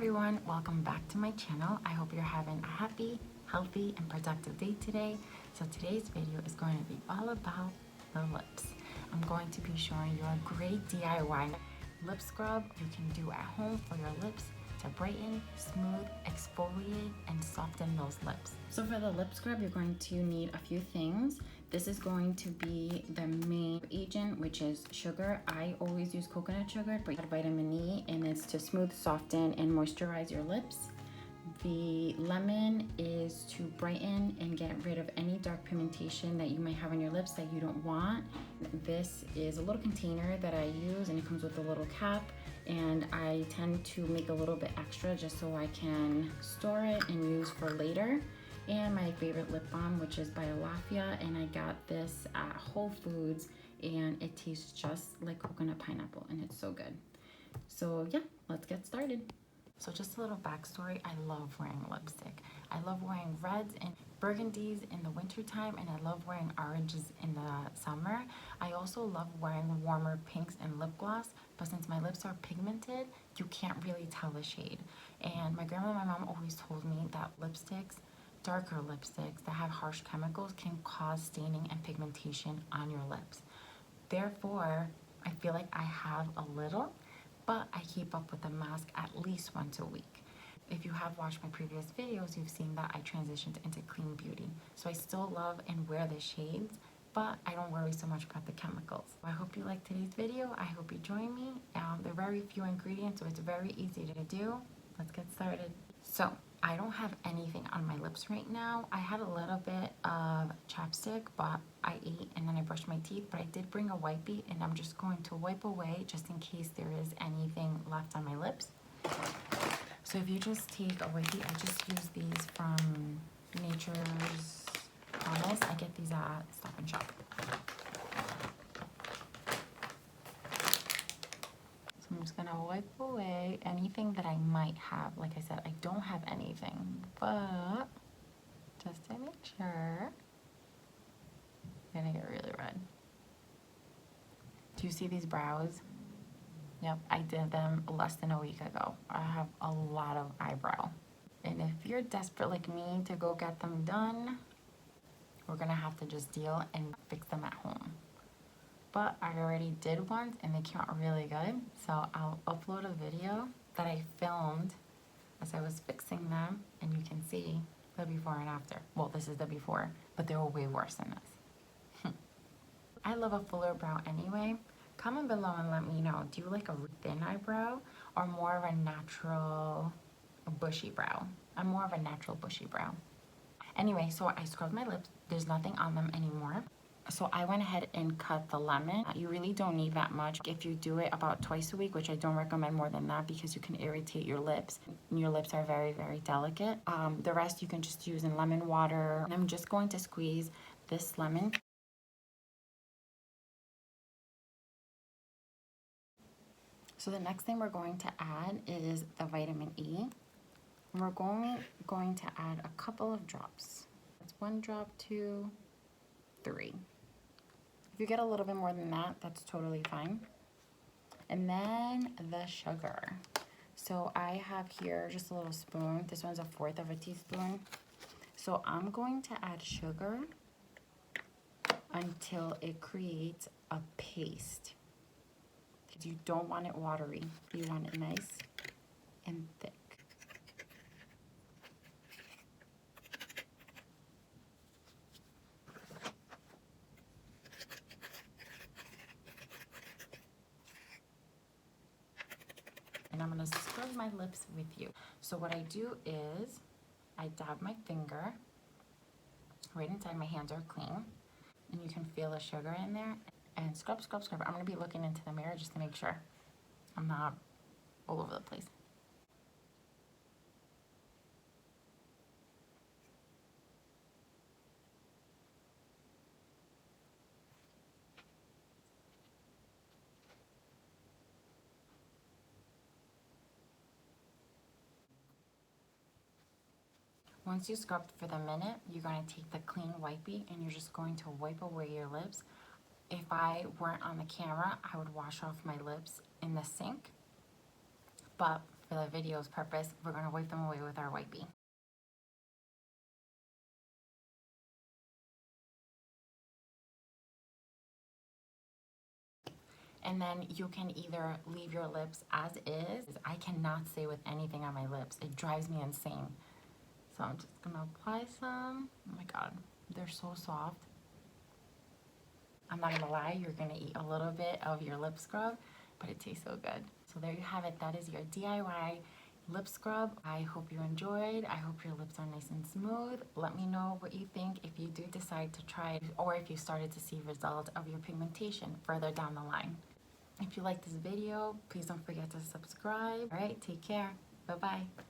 everyone, welcome back to my channel. I hope you're having a happy, healthy, and productive day today. So today's video is going to be all about the lips. I'm going to be showing you a great DIY lip scrub you can do at home for your lips to brighten, smooth, exfoliate, and soften those lips. So for the lip scrub, you're going to need a few things. This is going to be the main agent, which is sugar. I always use coconut sugar, but you have vitamin E, and it's to smooth, soften, and moisturize your lips. The lemon is to brighten and get rid of any dark pigmentation that you might have on your lips that you don't want. This is a little container that I use, and it comes with a little cap, and I tend to make a little bit extra just so I can store it and use for later. And my favorite lip balm, which is by Alafia, and I got this at Whole Foods, and it tastes just like coconut pineapple, and it's so good. So yeah, let's get started. So just a little backstory, I love wearing lipstick. I love wearing reds and burgundies in the wintertime, and I love wearing oranges in the summer. I also love wearing warmer pinks and lip gloss, but since my lips are pigmented, you can't really tell the shade. And my grandma and my mom always told me that lipsticks, darker lipsticks that have harsh chemicals, can cause staining and pigmentation on your lips. Therefore, I feel like I have a little, but I keep up with the mask at least once a week. If you have watched my previous videos, you've seen that I transitioned into clean beauty. So I still love and wear the shades, but I don't worry so much about the chemicals. I hope you like today's video. I hope you join me. There are very few ingredients, so it's very easy to do. Let's get started. So I don't have anything on my lips right now. I had a little bit of chapstick, but I ate and then I brushed my teeth, but I did bring a wipey, and I'm just going to wipe away just in case there is anything left on my lips. So if you just take a wipey, I just use these from Nature's Promise. I get these at Stop and Shop. I'm just gonna wipe away anything that I might have. Like I said, I don't have anything, but just to make sure, I'm gonna get really red. Do you see these brows? Yep, I did them less than a week ago. I have a lot of eyebrow. And if you're desperate like me to go get them done, we're gonna have to just deal and fix them at home. But I already did one and they came out really good. So I'll upload a video that I filmed as I was fixing them, and you can see the before and after. Well, this is the before, but they were way worse than this. I love a fuller brow anyway. Comment below and let me know, do you like a thin eyebrow or more of a natural bushy brow? I'm more of a natural bushy brow. Anyway, so I scrubbed my lips. There's nothing on them anymore. So I went ahead and cut the lemon. You really don't need that much. If you do it about twice a week, which I don't recommend more than that because you can irritate your lips. Your lips are very, very delicate. The rest you can just use in lemon water. And I'm just going to squeeze this lemon. So the next thing we're going to add is the vitamin E. And we're going to add a couple of drops. That's 1 drop, 2, 3. If you get a little bit more than that, that's totally fine. And then the sugar. So I have here just a little spoon. This one's 1/4 of a teaspoon. So I'm going to add sugar until it creates a paste. Because you don't want it watery. You want it nice and thick. And I'm gonna scrub my lips with you. So what I do is I dab my finger right inside. My hands are clean, and you can feel the sugar in there, and scrub, scrub, scrub. I'm gonna be looking into the mirror just to make sure I'm not all over the place. Once you scrubbed for the minute, you're going to take the clean wipey and you're just going to wipe away your lips. If I weren't on the camera, I would wash off my lips in the sink. But for the video's purpose, we're gonna wipe them away with our wipey. And then you can either leave your lips as is. I cannot stay with anything on my lips. It drives me insane. So I'm just gonna apply some. Oh my God, they're so soft. I'm not gonna lie, you're gonna eat a little bit of your lip scrub, but it tastes so good. So there you have it. That is your DIY lip scrub. I hope you enjoyed. I hope your lips are nice and smooth. Let me know what you think if you do decide to try it, or if you started to see results of your pigmentation further down the line. If you like this video, please don't forget to subscribe. All right, take care. Bye-bye.